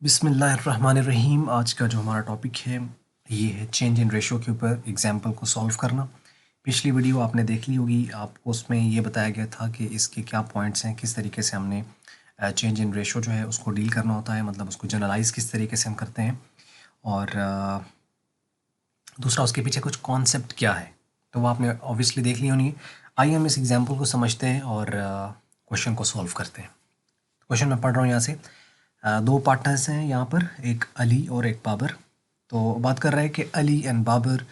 बिस्मिल्लाहिर्रहमानिर्रहीम। आज का जो हमारा टॉपिक है ये है चेंज इन रेशो के ऊपर एग्जाम्पल को सॉल्व करना। पिछली वीडियो आपने देख ली होगी, आपको उसमें ये बताया गया था कि इसके क्या पॉइंट्स हैं, किस तरीके से हमने चेंज इन रेशो जो है उसको डील करना होता है, मतलब उसको जनरलाइज किस तरीके से हम करते हैं, और दूसरा उसके पीछे कुछ कॉन्सेप्ट क्या है, तो वो आपने ऑब्वियसली देख ली होनी। आइए हम इस एग्जाम्पल को समझते हैं और क्वेश्चन को सॉल्व करते हैं। क्वेश्चन मैं पढ़ रहा हूँ यहाँ से। दो पार्टनर्स हैं यहाँ पर, एक अली और एक बाबर। तो बात कर रहा है कि Ali and Babar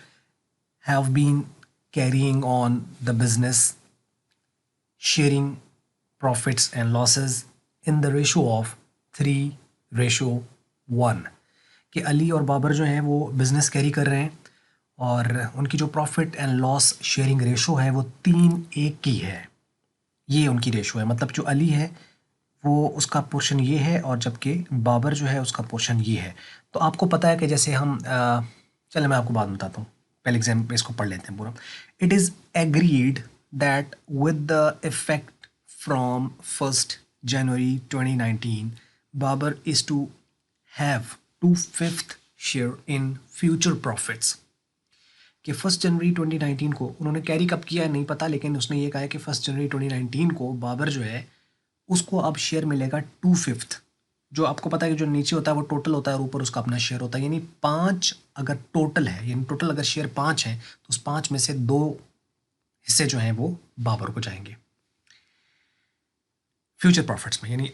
have been carrying on the business, sharing profits and losses in the ratio of 3:1। कि अली और बाबर जो हैं वो बिज़नेस कैरी कर रहे हैं और उनकी जो profit and loss sharing ratio है वो 3:1 की है। ये उनकी रेशो है, मतलब जो अली है वो उसका पोर्शन ये है और जबकि बाबर जो है उसका पोर्शन ये है। तो आपको पता है कि जैसे हम चले मैं आपको बात बताता हूँ, पहले एग्जाम्पल इसको पढ़ लेते हैं पूरा। It is agreed that with the effect from 1st January 2019 Babar is to have 2/5 share in future profits. कि 1 जनवरी 2019 को उन्होंने कैरी कब किया है नहीं पता, लेकिन उसने ये कहा है कि 1 जनवरी 2019 को बाबर जो है उसको अब शेयर मिलेगा 2/5। जो आपको पता है कि जो नीचे होता है वो टोटल होता है और ऊपर उसका अपना शेयर होता है, यानी 5 अगर टोटल है, यानी टोटल अगर शेयर 5 है तो उस 5 में से 2 हिस्से जो हैं वो बाबर को जाएंगे फ्यूचर प्रॉफिट्स में। यानी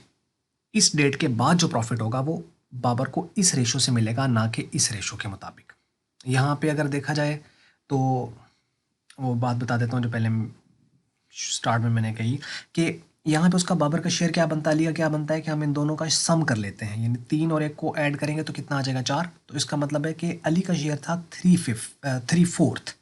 इस डेट के बाद जो प्रॉफिट होगा वो बाबर को इस रेशो से मिलेगा, ना कि इस रेशो के मुताबिक। यहाँ पे अगर देखा जाए तो वो बात बता देता हूँ जो पहले स्टार्ट में मैंने कही कि यहाँ पे उसका बाबर का शेयर क्या बनता है, लिया क्या बनता है कि हम इन दोनों का सम कर लेते हैं, यानी 3 और 1 को ऐड करेंगे तो कितना आ जाएगा 4। तो इसका मतलब है कि अली का शेयर था 3/4,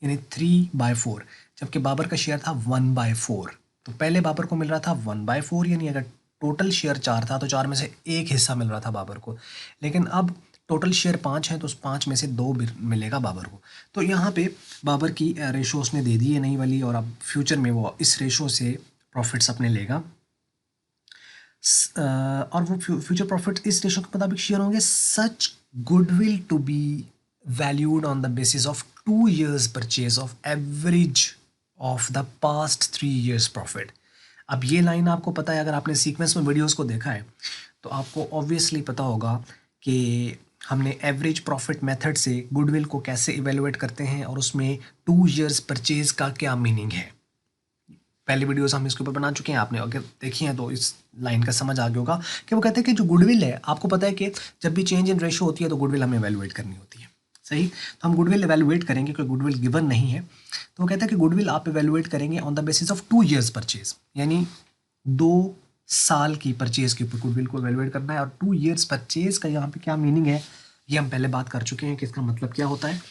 यानी 3/4, जबकि बाबर का शेयर था 1/4। तो पहले बाबर को मिल रहा था 1/4, यानी अगर टोटल शेयर 4 था तो 4 में से एक हिस्सा मिल रहा था बाबर को, लेकिन अब टोटल शेयर 5 है तो उस 5 में से 2 मिलेगा बाबर को। तो यहाँ पे बाबर की रेशो उसने दे दी है नई वाली, और अब फ्यूचर में वो इस रेशो से प्रॉफिट्स अपने लेगा। और वो फ्यूचर प्रॉफिट इस रेशो के मुताबिक शेयर होंगे। Such goodwill to be valued on the basis of 2 years purchase of average of the past 3 years profit. अब ये लाइन आपको पता है, अगर आपने सीक्वेंस में वीडियोस को देखा है तो आपको ऑब्वियसली पता होगा कि हमने एवरेज प्रॉफिट मेथड से गुडविल को कैसे इवेलुएट करते हैं और उसमें 2 years परचेज का क्या मीनिंग है। पहले वीडियोस हम इसके ऊपर बना चुके हैं, आपने अगर देखी हैं तो इस लाइन का समझ आ गया होगा कि वो कहते हैं कि जो गुडविल है, आपको पता है कि जब भी चेंज इन रेशो होती है तो गुडविल हमें एवेलुएट करनी होती है। सही, तो हम गुडविल एवेलुएट करेंगे क्योंकि गुडविल गिवन नहीं है। तो वो कहता है कि गुडविल आप एवेलुएट करेंगे on the basis of 2 years purchase, यानी 2 साल की परचेज के ऊपर गुडविल को एवेलुएट करना है। और 2 years परचेज का यहाँ पे क्या मीनिंग है ये हम पहले बात कर चुके हैं कि इसका मतलब क्या होता है।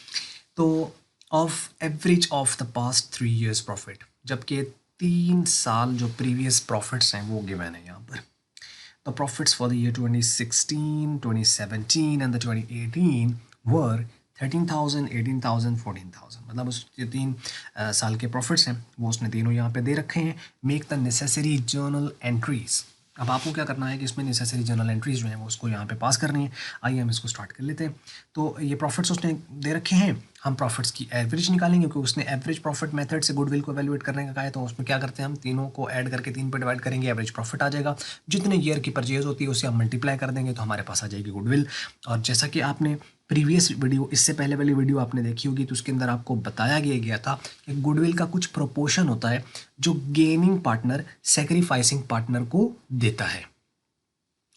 तो of average of the past 3 years profit, जबकि 3 साल जो प्रीवियस प्रॉफिट्स हैं वो गिवन है यहाँ पर। The profits for the year 2016, 2017 and the 2018 वर 13,000, 18,000, 14,000। मतलब उस जो 3 साल के प्रॉफिट्स हैं वो उसने तीनों यहाँ पे दे रखे हैं। Make the necessary journal entries. अब आपको क्या करना है कि इसमें नेसेसरी जर्नल एंट्रीज जो हैं वो उसको यहाँ पे पास करनी है। आइए हम इसको स्टार्ट कर लेते हैं। तो ये प्रॉफिट्स उसने दे रखे हैं, हम प्रॉफिट्स की एवरेज निकालेंगे क्योंकि उसने एवरेज प्रॉफिट मेथड से गुडविल को एवेलुएट करने का कहा है। तो उसमें क्या करते हैं, हम तीनों को ऐड करके 3 पे डिवाइड करेंगे, एवरेज प्रॉफिट आ जाएगा। जितने ईयर की परचेज होती है उसे हम मल्टीप्लाई कर देंगे तो हमारे पास आ जाएगी गुडविल। और जैसा कि आपने प्रीवियस वीडियो, इससे पहले वाली वीडियो आपने देखी होगी तो उसके अंदर आपको बताया गया था कि गुडविल का कुछ प्रोपोर्शन होता है जो गेनिंग पार्टनर सेक्रीफाइसिंग पार्टनर को देता है।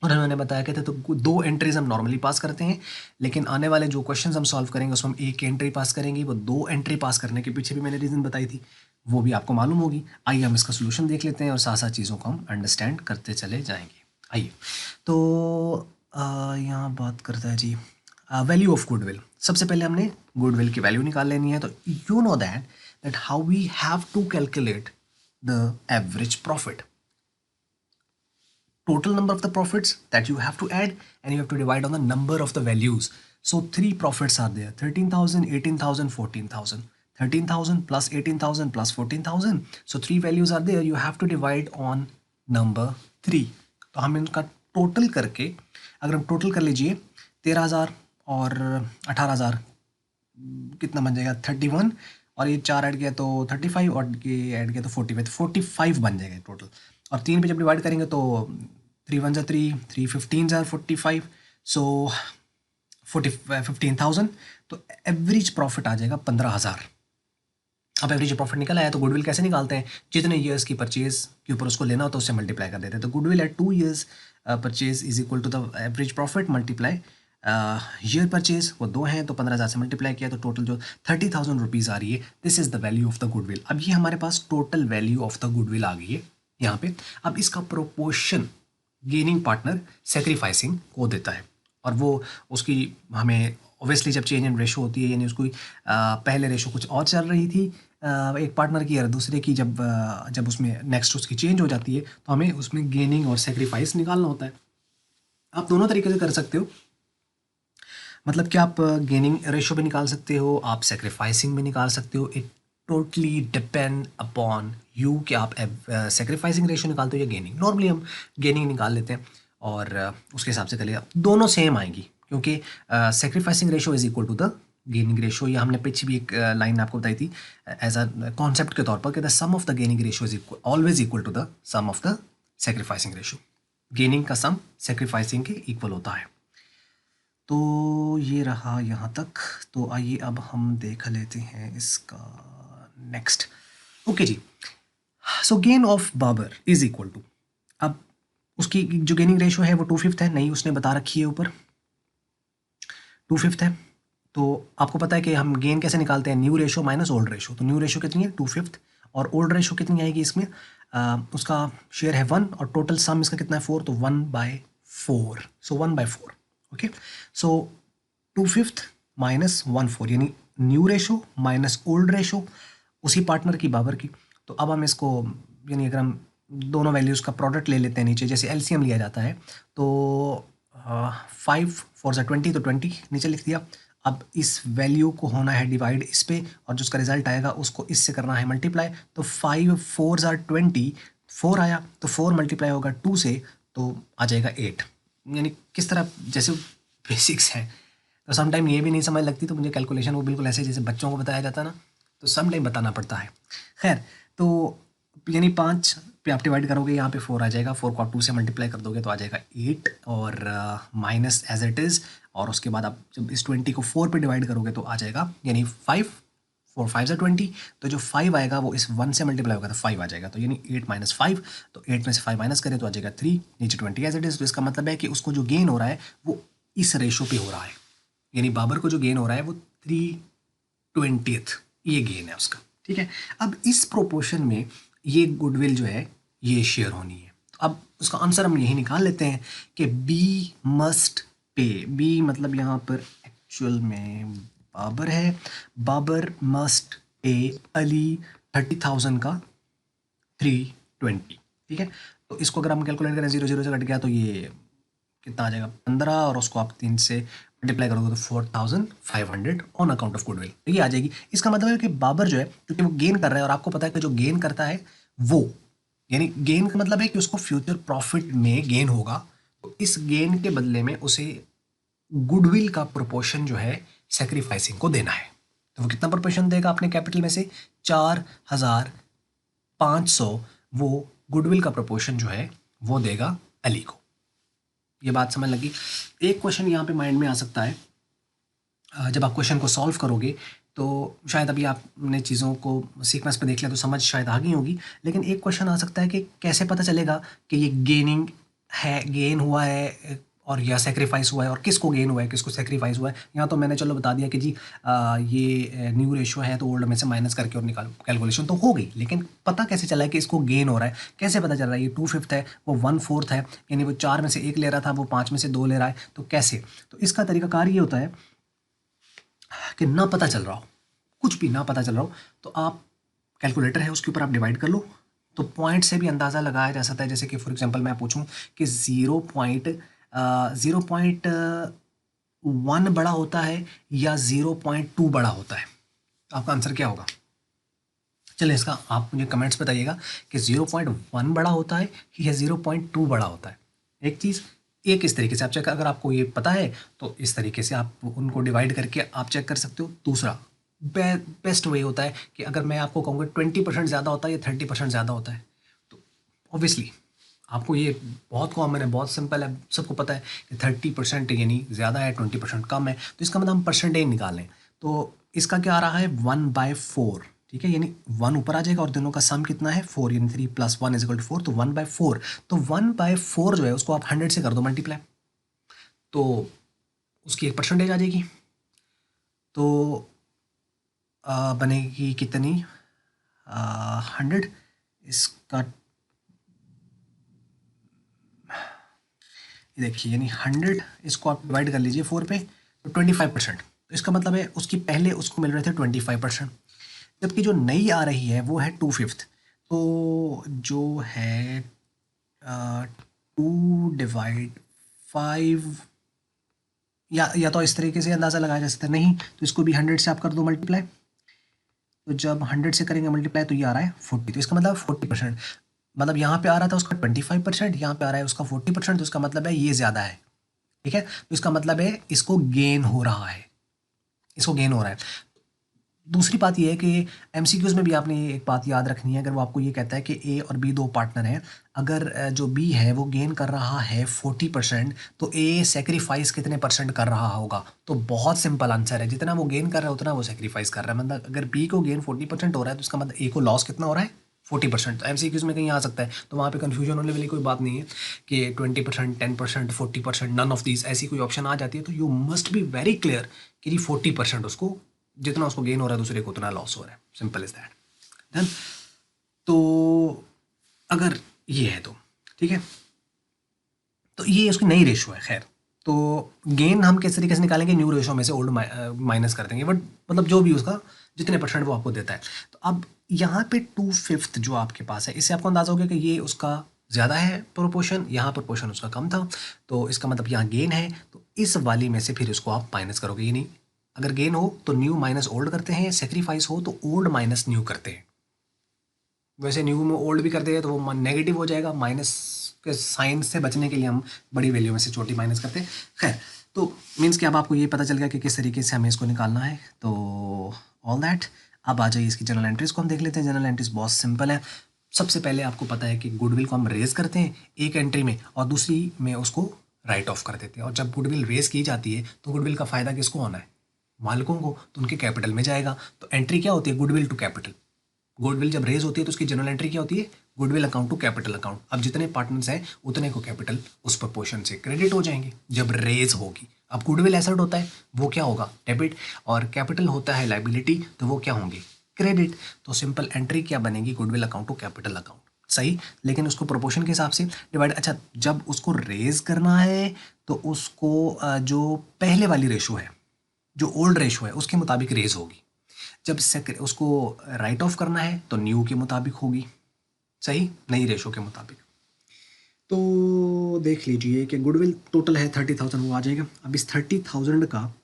और उन्होंने बताया कहते तो 2 एंट्रीज हम नॉर्मली पास करते हैं, लेकिन आने वाले जो क्वेश्चंस हम सॉल्व करेंगे उसमें हम 1 एंट्री पास करेंगे। वो 2 एंट्री पास करने के पीछे भी मैंने रीज़न बताई थी, वो भी आपको मालूम होगी। आइए हम इसका सोल्यूशन देख लेते हैं और साथ साथ चीज़ों को हम अंडरस्टैंड करते चले जाएंगे। आइए तो यहाँ बात करता है जी वैल्यू ऑफ गुडविल। सबसे पहले हमने गुडविल की वैल्यू निकाल लेनी है। तो you know that how we have to calculate the average profit. Total number of the profits that you have to add, and you have to divide on the number of the values. So 3 profits are there: 13,000, 18,000, 14,000. 13,000 plus 18,000 plus 14,000. So 3 values are there. You have to divide on number 3. तो हम इनका total करके अगर हम total कर लीजिए 13,000 और 18,000 कितना बन जाएगा 31, और ये 4 ऐड किया तो 35 और ये ऐड किया तो 45, तो 45 बन जाएगा टोटल। और 3 पे जब डिवाइड करेंगे तो 3 1 ज़ा 3, 3 15 ज़ा 45, सो 15,000। तो एवरेज प्रॉफिट आ जाएगा 15,000। अब एवरेज प्रॉफिट निकल आया तो गुडविल कैसे निकालते हैं, जितने ईयर्स की परचेज के ऊपर उसको लेना होता है उससे मल्टीप्लाई कर देते हैं। तो goodwill at 2 years purchase is equal to the average profit multiply year purchase, वो 2 हैं तो 15,000 से मल्टीप्लाई किया तो टोटल जो 30,000 रुपीज़ आ रही है, this is the value of the goodwill. अब ये हमारे पास total value of the goodwill आ गई है यहाँ पे। अब इसका प्रोपोर्शन गेनिंग पार्टनर सेक्रीफाइसिंग को देता है, और वो उसकी हमें ऑब्वियसली जब चेंज इन रेशो होती है, यानी उसकी पहले रेशो कुछ और चल रही थी एक पार्टनर की और दूसरे की, जब उसमें नेक्स्ट उसकी चेंज हो जाती है तो हमें उसमें गेनिंग और सेक्रीफाइस निकालना होता है। आप दोनों तरीके से कर सकते हो, मतलब कि आप गेनिंग रेशो भी निकाल सकते हो, आप सेक्रीफाइसिंग भी निकाल सकते हो। It totally depend upon you कि आप सेक्रीफाइसिंग रेशो निकालते हो या गेनिंग। नॉर्मली हम गेनिंग निकाल लेते हैं और उसके हिसाब से करिएगा, दोनों सेम आएंगी क्योंकि sacrificing ratio is equal to the gaining ratio. ये हमने पीछे भी एक लाइन आपको बताई थी एज अ कॉन्सेप्ट के तौर पर कि the sum of the gaining ratio is always equal to the sum of the sacrificing ratio. Gaining का सम सेक्रीफाइसिंग के इक्वल होता है। तो ये रहा यहाँ तक। तो आइए अब हम देख लेते हैं इसका नेक्स्ट। ओके जी, so gain of Babar is equal to, अब उसकी जो गेनिंग रेशो है वो 2/5 है, नहीं उसने बता रखी है ऊपर 2/5 है। तो आपको पता है कि हम गेन कैसे निकालते हैं, new ratio minus old ratio. तो न्यू रेशो कितनी है 2/5 और ओल्ड रेशो कितनी आएगी इसमें, उसका शेयर है 1 और टोटल सम इसका कितना है 4, तो 1/4, सो 1/4। ओके, सो 2/5 माइनस 1/4 यानी new ratio minus old ratio उसी पार्टनर की बाबर की। तो अब हम इसको यानी अगर हम दोनों वैल्यूज़ का प्रोडक्ट ले लेते हैं नीचे, जैसे एलसीएम लिया जाता है तो 5 4 ज़ा 20 तो 20 नीचे लिख दिया। अब इस वैल्यू को होना है डिवाइड इस पे और जो उसका रिजल्ट आएगा उसको इससे करना है मल्टीप्लाई। तो 5 4 ज़ा 20, 4 आया तो 4 मल्टीप्लाई होगा 2 से तो आ जाएगा 8। यानी किस तरह जैसे बेसिक्स हैं तो सम टाइम ये भी नहीं समझ लगती, तो मुझे कैलकुलेशन वो बिल्कुल ऐसे जैसे बच्चों को बताया जाता है ना, तो सम टाइम बताना पड़ता है। खैर, तो यानी 5 पे आप डिवाइड करोगे यहाँ पे 4 आ जाएगा, 4 को आप 2 से मल्टीप्लाई कर दोगे तो आ जाएगा 8 और माइनस एज इट इज़। और उसके बाद आप जब इस 20 को 4 पे डिवाइड करोगे तो आ जाएगा यानी 5, 4 5 ज़ा 20, तो जो 5 आएगा वो इस 1 से मल्टीप्लाई होगा तो 5 आ जाएगा। तो यानी 8 माइनस 5, तो 8 में से 5 माइनस करें तो आ जाएगा 3, नीचे 20 एज इट इज़। तो इसका मतलब है कि उसको जो गेन हो रहा है वो इस रेशो पे हो रहा है, यानी बाबर को जो गेन हो रहा है वो 3/20 ये गेन है उसका। ठीक है, अब इस प्रोपोर्शन में ये गुडविल जो है ये शेयर होनी है। तो अब उसका आंसर हम यही निकाल लेते हैं कि बी मस्ट पे, बी मतलब यहाँ पर एक्चुअल में बाबर है, बाबर मस्ट पे अली 30,000 का 320। ठीक है, तो इसको अगर हम कैलकुलेट करें 0 0 से कट गया तो ये कितना आ जाएगा 15, और उसको आप 3 से मल्टीप्लाई करोगे तो 4,500 ऑन अकाउंट ऑफ गुडविल ये आ जाएगी। इसका मतलब है कि बाबर जो है क्योंकि वो गेन कर रहा है और आपको पता है कि जो गेन करता है वो, यानी गेन का मतलब है कि उसको फ्यूचर प्रॉफिट में गेन होगा, तो इस गेन के बदले में उसे गुडविल का प्रोपोर्शन जो है सेक्रीफाइसिंग को देना है। तो वो कितना प्रोपोर्शन देगा अपने कैपिटल में से 4,500 वो गुडविल का प्रोपोर्शन जो है वो देगा अली को। ये बात समझ लगी। एक क्वेश्चन यहाँ पे माइंड में आ सकता है, जब आप क्वेश्चन को सॉल्व करोगे तो शायद अभी आपने चीज़ों को सीक्वेंस पे देख लिया तो समझ शायद आ गई होगी, लेकिन एक क्वेश्चन आ सकता है कि कैसे पता चलेगा कि ये गेनिंग है, गेन हुआ है और या सेक्रीफाइस हुआ है, और किसको गेन हुआ है किसको सेक्रीफाइस हुआ है। यहाँ तो मैंने चलो बता दिया कि जी ये न्यू रेशो है तो ओल्ड में से माइनस करके और निकाल, कैलकुलेशन तो हो गई, लेकिन पता कैसे चला है कि इसको गेन हो रहा है, कैसे पता चल रहा है ये 2/5 है वो 1/4 है, यानी वो 4 में से 1 ले रहा था वो 5 में से 2 ले रहा है, तो कैसे। तो इसका तरीकाकार ये होता है कि ना पता चल रहा हो, कुछ भी ना पता चल रहा हो, तो आप कैलकुलेटर है उसके ऊपर आप डिवाइड कर लो, तो पॉइंट से भी अंदाज़ा लगाया जा सकता है। जैसे कि फॉर एग्जांपल मैं पूछूं कि 0.1 बड़ा होता है या 0.2 बड़ा होता है, तो आपका आंसर क्या होगा। चलिए इसका आप मुझे कमेंट्स बताइएगा कि 0.1 बड़ा होता है या 0.2 बड़ा होता है। एक चीज़ एक इस तरीके से आप चेक, अगर आपको ये पता है तो इस तरीके से आप उनको डिवाइड करके आप चेक कर सकते हो। दूसरा बेस्ट वे होता है कि अगर मैं आपको कहूँगा 20% ज़्यादा होता है या 30% ज़्यादा होता है, तो ऑब्वियसली आपको ये बहुत कॉमन है, बहुत सिंपल है, सबको पता है कि 30% यानी ज़्यादा है, 20% कम है, तो इसका मतलब हम परसेंटेज निकालें तो इसका क्या आ रहा है 1/4, ठीक है, यानी 1 ऊपर आ जाएगा और दोनों का सम कितना है 4, यानी 3 + 1 = 4, तो 1/4। तो 1/4 जो है उसको आप 100 से कर दो मल्टीप्लाई, तो उसकी एक परसेंटेज आ जाएगी। तो बनेगी कितनी 100, इसका ये देखिए, यानी 100 इसको आप डिवाइड कर लीजिए 4 पे, तो 25%। तो इसका मतलब है उसकी पहले उसको मिल रहे थे 25%, जबकि जो नई आ रही है वो है 2/5। तो जो है 2/5, या तो इस तरीके से अंदाज़ा लगाया जा सकता है, नहीं तो इसको भी 100 से आप कर दो मल्टीप्लाई, तो जब 100 से करेंगे मल्टीप्लाई तो ये आ रहा है 40, तो इसका मतलब 40%। मतलब यहाँ पे आ रहा था उसका 25%, यहाँ पे आ रहा है उसका 40%, तो इसका मतलब है ये ज़्यादा है, ठीक है, तो इसका मतलब है इसको गेन हो रहा है, इसको गेन हो रहा है। दूसरी बात ये है कि एमसीक्यूज़ में भी आपने एक बात याद रखनी है, अगर वो आपको ये कहता है कि ए और बी दो पार्टनर हैं, अगर जो बी है वो गेन कर रहा है 40%, तो ए सेक्रीफाइस कितने परसेंट कर रहा होगा? तो बहुत सिंपल आंसर है, जितना वो गेन कर रहा है उतना वो सेक्रीफाइस कर रहा है। मतलब अगर बी को गेन 40% हो रहा है तो इसका मतलब ए को लॉस कितना हो रहा है 40%। तो एमसीक्यूज़ में कहीं आ सकता है, तो वहाँ पे कन्फ्यूजन होने वाली कोई बात नहीं है कि 20%, 10%, 40%, नन ऑफ दीज ऐसी कोई ऑप्शन आ जाती है, तो you must be very clear कि जी 40% उसको, जितना उसको गेन हो रहा है दूसरे को उतना लॉस हो रहा है, सिंपल इज दैट। देन तो अगर ये है तो ठीक है, तो ये उसकी नई रेशो है। खैर, तो गेन हम किस तरीके से निकालेंगे, न्यू रेशो में से ओल्ड माइनस कर देंगे, बट मतलब जो भी उसका जितने परसेंट वो आपको देता है। तो अब यहाँ पे 2/5 जो आपके पास है, इससे आपको अंदाजा हो गया कि ये उसका ज़्यादा है प्रोपोर्शन, यहाँ प्रोपोर्शन उसका कम था, तो इसका मतलब यहाँ गेन है, तो इस वाली में से फिर इसको आप माइनस करोगे। ये नहीं, अगर गेन हो तो न्यू माइनस ओल्ड करते हैं, सेक्रीफाइस हो तो ओल्ड माइनस न्यू करते हैं। वैसे न्यू में ओल्ड भी कर देंगे तो वो नेगेटिव हो जाएगा, माइनस के साइन से बचने के लिए हम बड़ी वैल्यू में से छोटी माइनस करते हैं। खैर, तो मीन्स कि अब आपको ये पता चल गया कि किस तरीके से हमें इसको निकालना है। तो ऑल दैट, अब आ जाइए इसकी जनरल एंट्रीज को हम देख लेते हैं। जनरल एंट्रीज बहुत सिंपल है। सबसे पहले आपको पता है कि गुडविल को हम रेज करते हैं एक एंट्री में और दूसरी में उसको राइट ऑफ कर देते हैं। और जब गुडविल रेज की जाती है तो गुडविल का फ़ायदा किसको होना है, मालिकों को, तो उनके कैपिटल में जाएगा। तो एंट्री क्या होती है, गुडविल टू कैपिटल। गुडविल जब रेज होती है तो उसकी जनरल एंट्री क्या होती है, goodwill account to capital account. अब जितने पार्टनर्स हैं उतने को कैपिटल उस प्रपोर्शन से क्रेडिट हो जाएंगे जब रेज होगी। अब गुडविल एसेट होता है वो क्या होगा, डेबिट, और कैपिटल होता है लाइबिलिटी, तो वो क्या होंगे, क्रेडिट। तो सिंपल एंट्री क्या बनेगी, goodwill account to capital account, सही। लेकिन उसको प्रोपोर्शन के हिसाब से डिवाइड, अच्छा जब उसको रेज करना है तो उसको जो पहले वाली रेशो है, जो ओल्ड रेशो है उसके मुताबिक रेज होगी। जब उसको राइट ऑफ करना है तो न्यू के मुताबिक होगी, सही, नई रेशो के मुताबिक। तो देख लीजिए कि गुडविल टोटल है 30,000, वो आ जाएगा। अब इस 30,000 का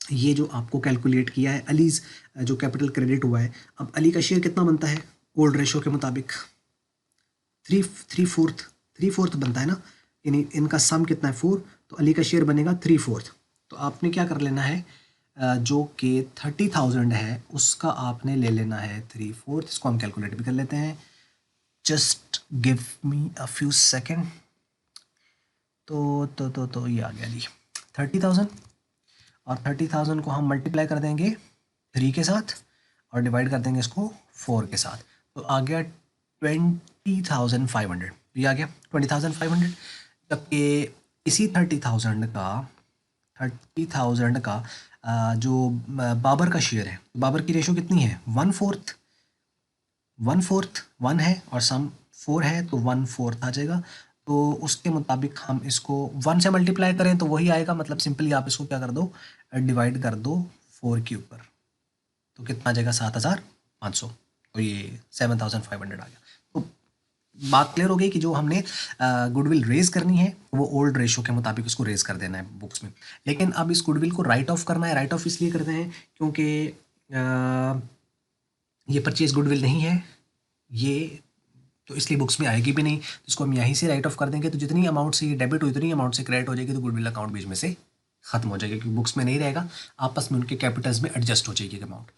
ये जो आपको कैलकुलेट किया है अलीज जो कैपिटल क्रेडिट हुआ है, अब अली का शेयर कितना बनता है ओल्ड रेशो के मुताबिक, थ्री फोर्थ बनता है ना, यानी इनका सम कितना है 4, तो अली का शेयर बनेगा 3/4। तो आपने क्या कर लेना है, जो कि 30,000 है उसका आपने ले लेना है 3/4। इसको हम कैलकुलेट भी कर लेते हैं, just give me a few second. तो ये आ गया जी 30,000, और 30,000 को हम मल्टीप्लाई कर देंगे 3 के साथ और डिवाइड कर देंगे इसको 4 के साथ, तो आ गया 20,500। ये आ गया 20,500। जबकि इसी 30,000 का जो बाबर का शेयर है, बाबर की रेशो कितनी है, 1/4, 1 है और सम 4 है तो 1/4 आ जाएगा। तो उसके मुताबिक हम इसको 1 से मल्टीप्लाई करें तो वही आएगा, मतलब सिंपली आप इसको क्या कर दो, डिवाइड कर दो 4 के ऊपर, तो कितना आ जाएगा 7,500। तो ये 7,500 आ गया। तो बात क्लियर हो गई कि जो हमने गुडविल रेज करनी है वो ओल्ड रेशो के मुताबिक उसको रेज कर देना है बुक्स में। लेकिन अब इस गुडविल को राइट ऑफ करना है, राइट ऑफ इसलिए करते हैं क्योंकि ये परचेज गुडविल नहीं है, ये तो इसलिए बुक्स में आएगी भी नहीं, तो इसको हम यहीं से राइट ऑफ कर देंगे। तो जितनी अमाउंट से ये डेबिट हुई उतनी अमाउंट से क्रेडिट हो जाएगी, तो गुडविल अकाउंट बीच में से खत्म हो जाएगा, क्योंकि बुक्स में नहीं रहेगा, आपस में उनके कैपिटल्स में एडजस्ट हो जाएगी अमाउंट।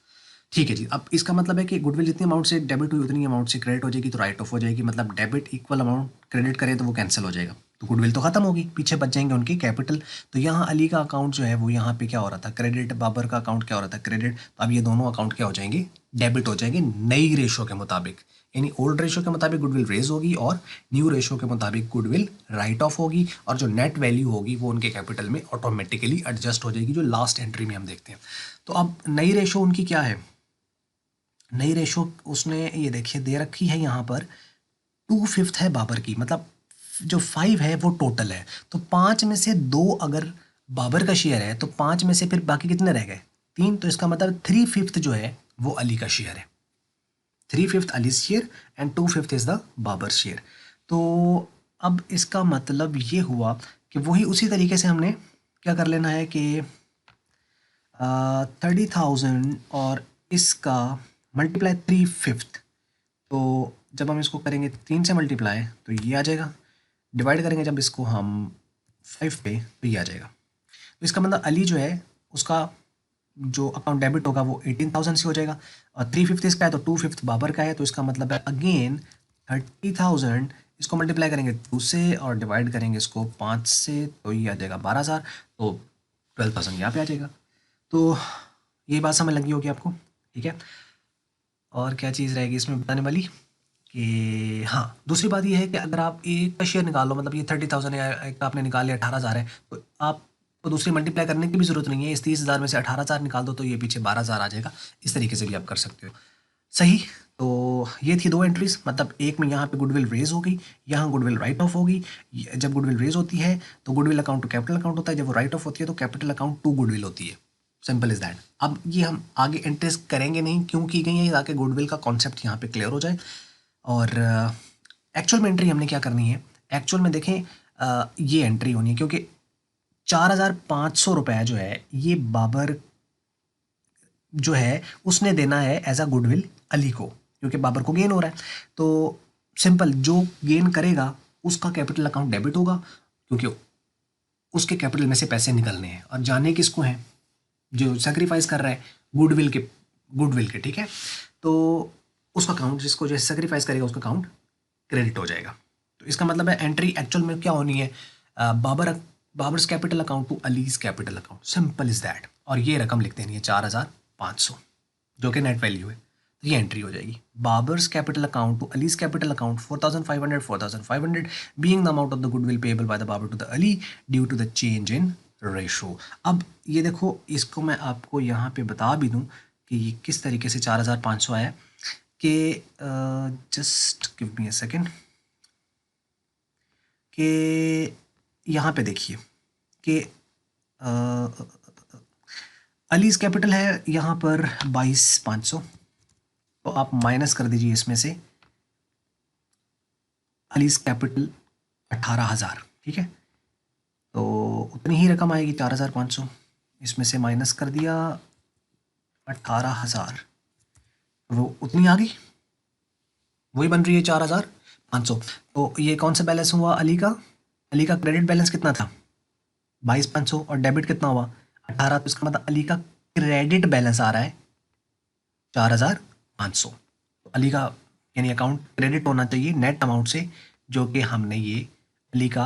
ठीक है जी। अब इसका मतलब है कि गुडविल जितनी अमाउंट से डेबिट हुई उतनी अमाउंट से क्रेडिट हो जाएगी, तो राइट ऑफ हो जाएगी। मतलब डेबिट इक्वल अमाउंट क्रेडिट करें तो वो कैंसिल हो जाएगा, तो गुडविल तो खत्म होगी, पीछे बच जाएंगे उनके कैपिटल। तो यहाँ अली का अकाउंट जो है वो यहाँ पे क्या हो रहा था, क्रेडिट, बाबर का अकाउंट क्या हो रहा था, क्रेडिट। तो अब ये दोनों अकाउंट क्या हो जाएंगे, डेबिट हो जाएंगे नई रेशो के मुताबिक। यानी ओल्ड रेशो के मुताबिक गुडविल रेज होगी और न्यू रेशो के मुताबिक गुडविल राइट ऑफ होगी, और जो नेट वैल्यू होगी वो उनके कैपिटल में ऑटोमेटिकली एडजस्ट हो जाएगी, जो लास्ट एंट्री में हम देखते हैं। तो अब नई रेशो उनकी क्या है, नई रेशो उसने ये देखिए दे रखी है यहाँ पर 2/5 है बाबर की, मतलब जो 5 है वो टोटल है। तो 5 में से 2 अगर बाबर का शेयर है तो 5 में से फिर बाकी कितने रह गए, 3। तो इसका मतलब 3/5 जो है वो अली का शेयर है, 3/5 Ali share and 2/5 is the Babar share. तो अब इसका मतलब ये हुआ कि वही उसी तरीके से हमने क्या कर लेना है कि 30,000 और इसका मल्टीप्लाई 3/5। तो जब हम इसको करेंगे 3 से मल्टीप्लाई तो ये आ जाएगा, डिवाइड करेंगे जब इसको हम 5 पे तो ये आ जाएगा। तो इसका मतलब अली जो है उसका जो अकाउंट डेबिट होगा वो 18,000 से हो जाएगा, और 3/5 इसका है तो 2/5 बाबर का है। तो इसका मतलब है अगेन 30,000, इसको मल्टीप्लाई करेंगे 2 से और डिवाइड करेंगे इसको 5 से तो ये आ जाएगा 12,000, तो 12,000 यहाँ पे आ जाएगा। तो ये बात समझ लगी होगी आपको, ठीक है। और क्या चीज़ रहेगी इसमें बताने वाली कि हाँ, दूसरी बात ये है कि अगर आप एक का शेयर निकालो, मतलब ये 30,000 है, एक का आपने निकाल लिया 18,000 है, तो आपको दूसरी मल्टीप्लाई करने की भी ज़रूरत नहीं है। इस 30,000 में से 18,000 निकाल दो तो ये पीछे 12,000 आ जाएगा। इस तरीके से भी आप कर सकते हो, सही। तो ये थी 2 एंट्रीज, मतलब एक में यहाँ पे गुडविल रेज हो गई, यहाँ गुडविल राइट ऑफ होगी। जब गुडविल रेज होती है तो goodwill account to capital account होता है, जब वो राइट ऑफ होती है तो कैपिटल अकाउंट टू गुडविल होती है। Simple is that. अब ये हम आगे एंट्रीज करेंगे नहीं, क्यों की गई है, ताकि गुडविल का कॉन्सेप्ट यहाँ पे क्लियर हो जाए। और एक्चुअल में एंट्री हमने क्या करनी है, एक्चुअल में देखें ये एंट्री होनी है, क्योंकि 4,500 रुपये जो है ये बाबर जो है उसने देना है एज अ गुडविल अली को, क्योंकि बाबर को गेन हो रहा है। तो सिंपल, जो गेन करेगा उसका कैपिटल अकाउंट डेबिट होगा, क्योंकि उसके कैपिटल में से पैसे निकलने हैं, और जाने किसको हैं, जो सेक्रीफाइस कर रहा है गुडविल के, ठीक है। तो उसका अकाउंट, जिसको जो सेक्रीफाइस करेगा उसका अकाउंट क्रेडिट हो जाएगा। तो इसका मतलब है एंट्री एक्चुअल में क्या होनी है, Babar's capital account to Ali's capital account, simple is that. और ये रकम लिख देनी है 4,500, जो कि नेट वैल्यू है। तो ये एंट्री हो जाएगी, Babar's capital account to Ali's capital account 4,500 being the amount of the goodwill payable by the Babar to the Ali due to the change in ratio. अब ये देखो, इसको मैं आपको यहाँ पे बता भी दूँ कि ये किस तरीके से 4,500 आया, कि just give me a second, कि यहाँ पे देखिए कि अलीज कैपिटल है यहाँ पर 22,500, तो आप माइनस कर दीजिए इसमें से अलीज कैपिटल 18,000, ठीक है। तो उतनी ही रकम आएगी 4,500, इसमें से माइनस कर दिया 18,000, वो उतनी आ गई, वही बन रही है 4,500। तो ये कौन सा बैलेंस हुआ अली का, अली का क्रेडिट बैलेंस कितना था 22,500 और डेबिट कितना हुआ 18, तो इसका मतलब अली का क्रेडिट बैलेंस आ रहा है 4,500। तो अली का यानी अकाउंट क्रेडिट होना चाहिए नेट अमाउंट से, जो कि हमने ये अली का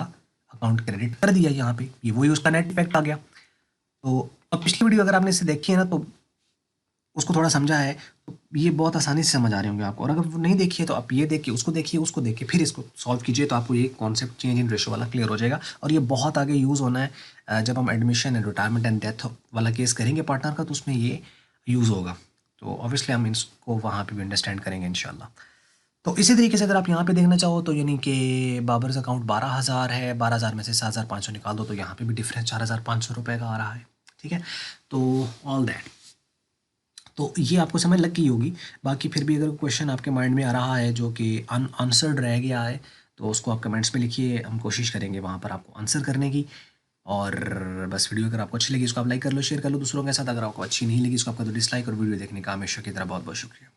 अकाउंट क्रेडिट कर दिया यहाँ पे, ये वही उसका नेट इफेक्ट आ गया। तो अब पिछली वीडियो अगर आपने इसे देखी है ना, तो उसको थोड़ा समझा है, तो ये बहुत आसानी से समझ आ रहे होंगे आपको। और अगर वो नहीं देखी है तो आप ये देखिए, उसको देखिए, फिर इसको सॉल्व कीजिए, तो आपको ये कॉन्सेप्ट चेंज इन रेशो वाला क्लियर हो जाएगा। और ये बहुत आगे यूज़ होना है जब हम admission and retirement and death वाला केस करेंगे पार्टनर का, तो उसमें ये यूज़ होगा। तो ऑब्वियसली हम इसको वहाँ पर भी अंडरस्टैंड करेंगे इंशाल्लाह। तो इसी तरीके से अगर आप यहाँ पे देखना चाहो तो यानी कि बाबर्स अकाउंट 12,000 है, 12,000 में से 7,500 निकाल दो तो यहाँ पे भी डिफरेंस 4,500 रुपये का आ रहा है, ठीक है। तो ऑल दैट, तो ये आपको समझ लग गई होगी। बाकी फिर भी अगर क्वेश्चन आपके माइंड में आ रहा है जो कि अनआंसर्ड रह गया है, तो उसको आप कमेंट्स में लिखिए, हम कोशिश करेंगे वहाँ पर आपको आंसर करने की। और बस वीडियो अगर आपको अच्छी लगी इसको आप लाइक कर लो, शेयर कर लो दूसरों के साथ। अगर आपको अच्छी नहीं लगी इसको आपका तो डिसलाइक, और वीडियो देखने का हमेशा की तरह बहुत बहुत शुक्रिया।